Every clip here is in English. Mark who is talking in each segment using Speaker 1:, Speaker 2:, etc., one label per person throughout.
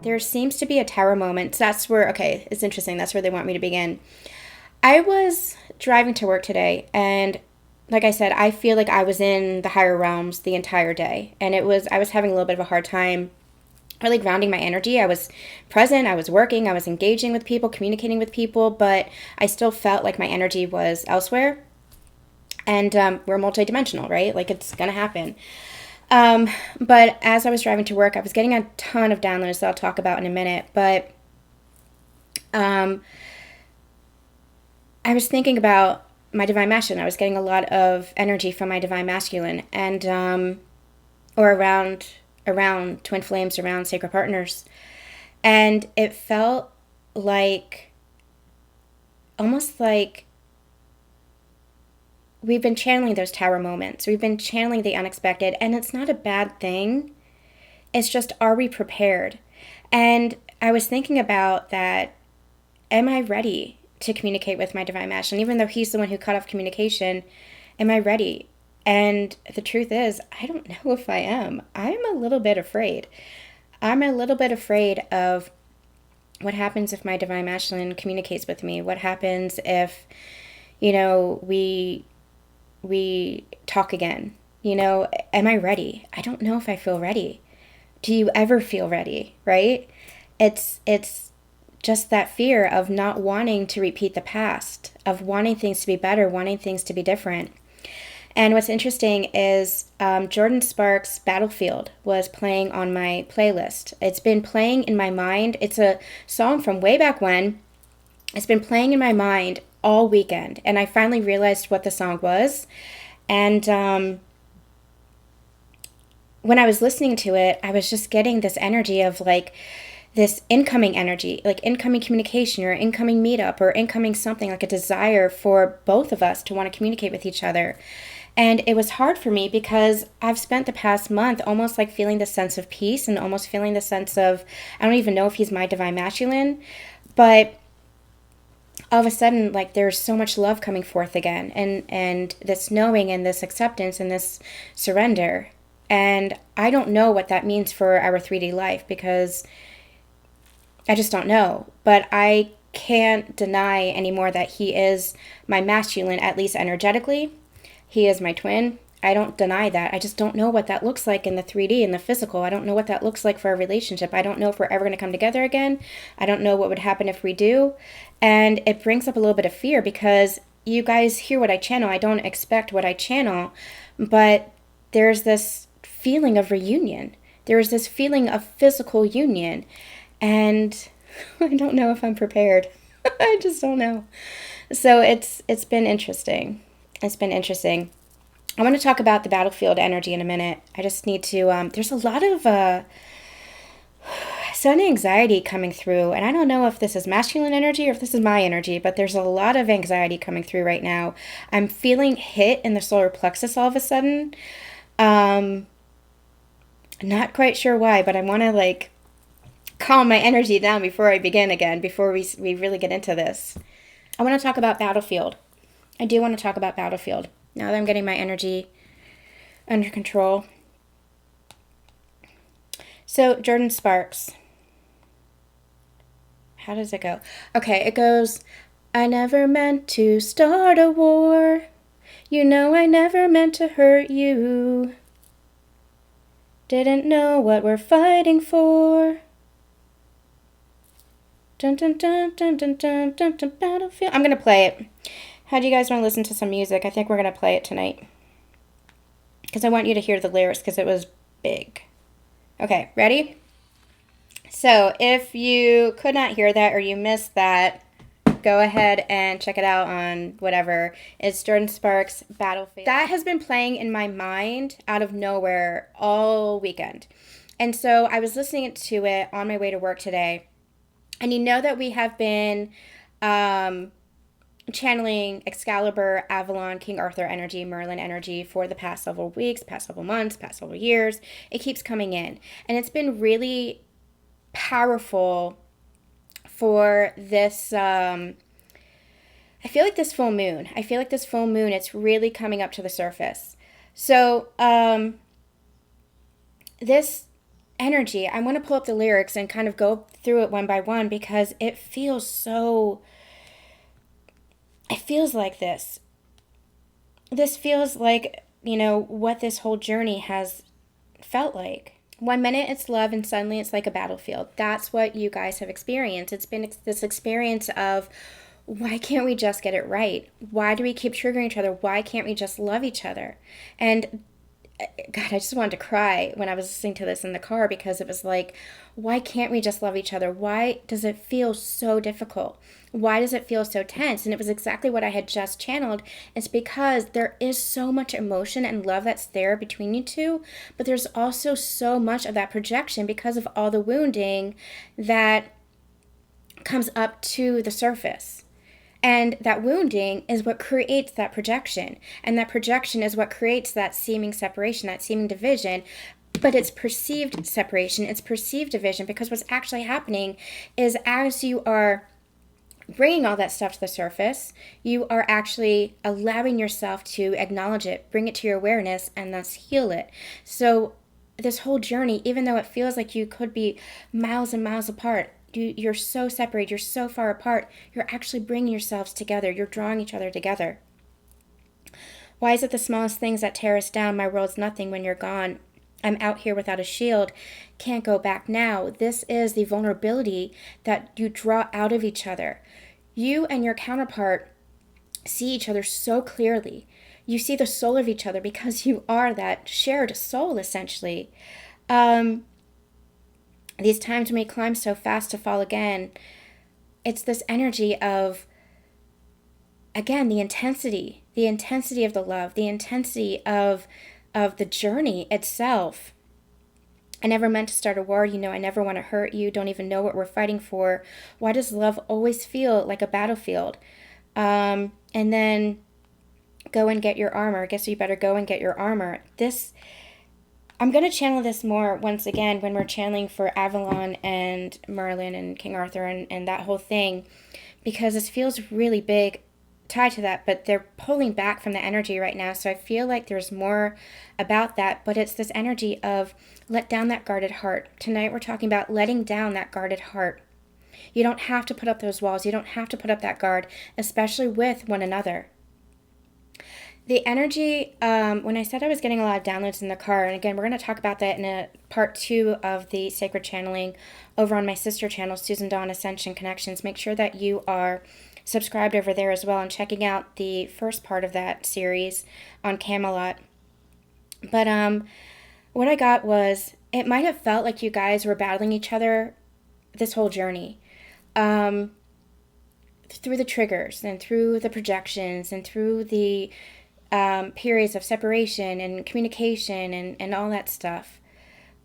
Speaker 1: there seems to be a tower moment. So that's where, okay, it's interesting. That's where they want me to begin. I was driving to work today, and like I said, I feel like I was in the higher realms the entire day. And I was having a little bit of a hard time really grounding my energy. I was present, I was working, I was engaging with people, communicating with people, but I still felt like my energy was elsewhere. And we're multidimensional, right? Like it's gonna happen. Um, but as I was driving to work, I was getting a ton of downloads that I'll talk about in a minute. But um, I was thinking about my divine masculine. I was getting a lot of energy from my divine masculine, and or around twin flames, around sacred partners, and it felt like almost like we've been channeling those tower moments. We've been channeling the unexpected, and it's not a bad thing. It's just, are we prepared? And I was thinking about that. Am I ready to communicate with my divine masculine? Even though he's the one who cut off communication, am I ready? And the truth is, I don't know if I am. I'm a little bit afraid. I'm a little bit afraid of what happens if my divine masculine communicates with me. What happens if, we talk again? Am I ready? I don't know if I feel ready. Do you ever feel ready, right? It's just that fear of not wanting to repeat the past, of wanting things to be better, wanting things to be different. And what's interesting is Jordan Sparks' Battlefield was playing on my playlist. It's been playing in my mind. It's a song from way back when. It's been playing in my mind all weekend. And I finally realized what the song was. And when I was listening to it, I was just getting this energy of like this incoming energy, like incoming communication or incoming meetup or incoming something, like a desire for both of us to want to communicate with each other. And it was hard for me because I've spent the past month almost like feeling the sense of peace and almost feeling the sense of, I don't even know if he's my divine masculine, but all of a sudden, like there's so much love coming forth again, and this knowing and this acceptance and this surrender. And I don't know what that means for our 3D life because I just don't know. But I can't deny anymore that he is my masculine, at least energetically. He is my twin. I don't deny that. I just don't know what that looks like in the 3D, in the physical. I don't know what that looks like for a relationship. I don't know if we're ever going to come together again. I don't know what would happen if we do. And it brings up a little bit of fear because you guys hear what I channel. I don't expect what I channel, but there's this feeling of reunion. There's this feeling of physical union. And I don't know if I'm prepared. I just don't know. So it's been interesting. It's been interesting. I want to talk about the battlefield energy in a minute. I just need to, there's a lot of sudden anxiety coming through. And I don't know if this is masculine energy or if this is my energy, but there's a lot of anxiety coming through right now. I'm feeling hit in the solar plexus all of a sudden. Not quite sure why, but I want to like calm my energy down before I begin again, before we really get into this. I want to talk about battlefield. I do want to talk about battlefield. Now that I'm getting my energy under control. So, Jordan Sparks. How does it go? Okay, it goes, I never meant to start a war. You know I never meant to hurt you. Didn't know what we're fighting for. Dun dun dun dun dun dun dun dun battlefield. I'm gonna play it. How do you guys want to listen to some music? I think we're gonna play it tonight. Because I want you to hear the lyrics because it was big. Okay, ready? So if you could not hear that or you missed that, go ahead and check it out on whatever. It's Jordan Sparks' Battlefield. That has been playing in my mind out of nowhere all weekend. And so I was listening to it on my way to work today. And you know that we have been channeling Excalibur, Avalon, King Arthur energy, Merlin energy for the past several weeks, past several months, past several years. It keeps coming in. And it's been really powerful for this, I feel like this full moon. It's really coming up to the surface. So, this energy. I want to pull up the lyrics and kind of go through it one by one because it feels so, it feels like this. This feels like, what this whole journey has felt like. One minute it's love and suddenly it's like a battlefield. That's what you guys have experienced. It's been this experience of, why can't we just get it right? Why do we keep triggering each other? Why can't we just love each other? And God, I just wanted to cry when I was listening to this in the car because it was like, why can't we just love each other? Why does it feel so difficult? Why does it feel so tense? And it was exactly what I had just channeled. It's because there is so much emotion and love that's there between you two, but there's also so much of that projection because of all the wounding that comes up to the surface. And that wounding is what creates that projection. And that projection is what creates that seeming separation, that seeming division. But it's perceived separation, it's perceived division, because what's actually happening is as you are bringing all that stuff to the surface, you are actually allowing yourself to acknowledge it, bring it to your awareness, and thus heal it. So this whole journey, even though it feels like you could be miles and miles apart, you're so separated, you're so far apart, you're actually bringing yourselves together, you're drawing each other together. Why is it the smallest things that tear us down? My world's nothing when you're gone. I'm out here without a shield, can't go back now. This is the vulnerability that you draw out of each other. You and your counterpart see each other so clearly. You see the soul of each other because you are that shared soul, essentially. These times when we climb so fast to fall again, it's this energy of, again, the intensity of the love, the intensity of the journey itself. I never meant to start a war, I never want to hurt you, don't even know what we're fighting for. Why does love always feel like a battlefield? And then go and get your armor. I guess you better go and get your armor. I'm going to channel this more once again when we're channeling for Avalon and Merlin and King Arthur and that whole thing, because this feels really big tied to that, but they're pulling back from the energy right now. So I feel like there's more about that, but it's this energy of let down that guarded heart. Tonight we're talking about letting down that guarded heart. You don't have to put up those walls. You don't have to put up that guard, especially with one another. The energy, when I said I was getting a lot of downloads in the car, and again, we're going to talk about that in a part 2 of the Sacred Channeling over on my sister channel, Susan Dawn Ascension Connections. Make sure that you are subscribed over there as well and checking out the first part of that series on Camelot. But what I got was, it might have felt like you guys were battling each other this whole journey. Through the triggers and through the projections and through the periods of separation and communication and all that stuff.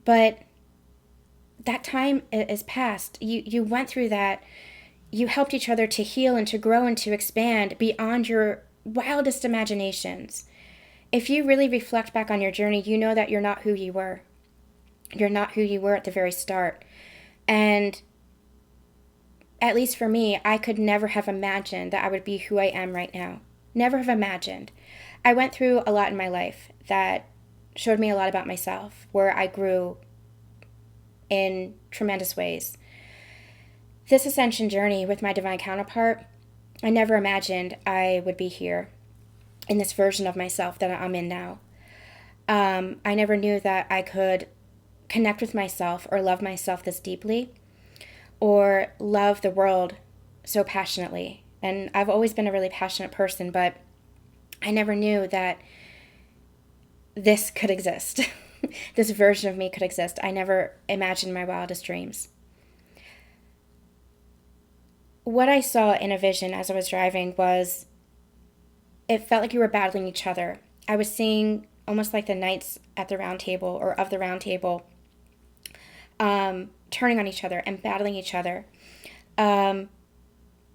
Speaker 1: But that time is past. You went through that. You helped each other to heal and to grow and to expand beyond your wildest imaginations. If you really reflect back on your journey, you know that you're not who you were. You're not who you were at the very start. And at least for me, I could never have imagined that I would be who I am right now. Never have imagined. I went through a lot in my life that showed me a lot about myself, where I grew in tremendous ways. This ascension journey with my divine counterpart, I never imagined I would be here in this version of myself that I'm in now. I never knew that I could connect with myself or love myself this deeply or love the world so passionately. And I've always been a really passionate person, but I never knew that this could exist. This version of me could exist. I never imagined my wildest dreams. What I saw in a vision as I was driving was, it felt like you were battling each other. I was seeing almost like the knights at the round table or of the round table turning on each other and battling each other. And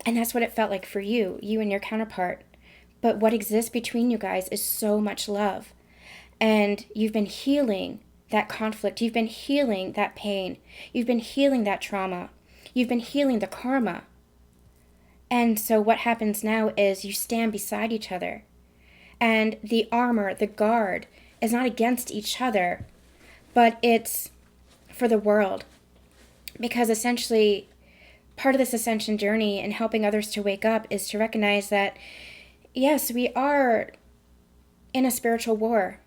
Speaker 1: that's what it felt like for you and your counterpart. But what exists between you guys is so much love. And you've been healing that conflict. You've been healing that pain. You've been healing that trauma. You've been healing the karma. And so what happens now is you stand beside each other. And the armor, the guard, is not against each other, but it's for the world. Because essentially, part of this ascension journey and helping others to wake up is to recognize that, yes, we are in a spiritual war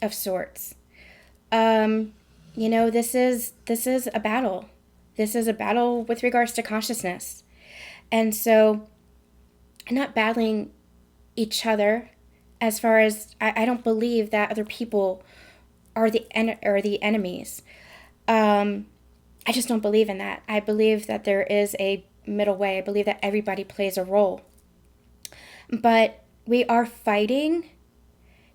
Speaker 1: of sorts. This is a battle. This is a battle with regards to consciousness. And so, not battling each other as far as, I don't believe that other people are the enemies. I just don't believe in that. I believe that there is a middle way. I believe that everybody plays a role. But we are fighting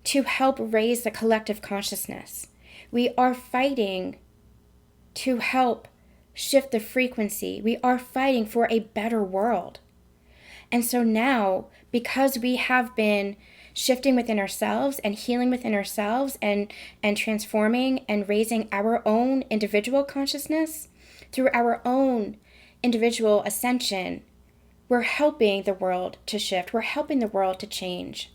Speaker 1: to help raise the collective consciousness. We are fighting to help shift the frequency. We are fighting for a better world. And so now, because we have been shifting within ourselves and healing within ourselves and transforming and raising our own individual consciousness through our own individual ascension, we're helping the world to shift. We're helping the world to change.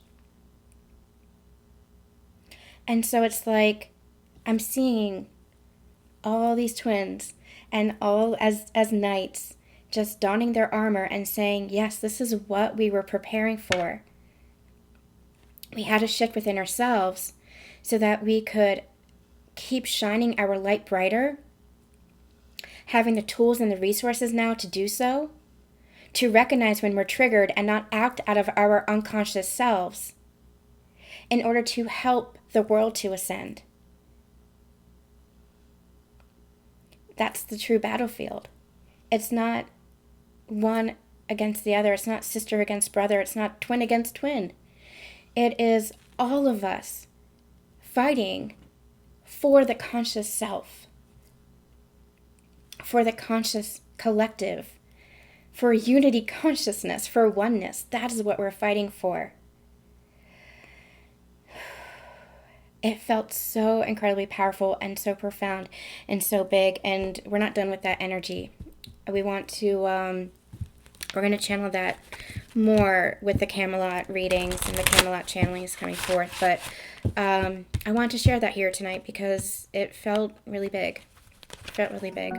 Speaker 1: And so it's like I'm seeing all these twins and all as knights just donning their armor and saying, yes, this is what we were preparing for. We had to shift within ourselves so that we could keep shining our light brighter, having the tools and the resources now to do so, to recognize when we're triggered and not act out of our unconscious selves in order to help the world to ascend. That's the true battlefield. It's not one against the other. It's not sister against brother. It's not twin against twin. It is all of us fighting for the conscious self, for the conscious collective, for unity consciousness, for oneness. That is what we're fighting for. It felt so incredibly powerful and so profound and so big, and we're not done with that energy. We want to, we're going to channel that more with the Camelot readings and the Camelot channelings coming forth, but I wanted to share that here tonight because it felt really big. It felt really big.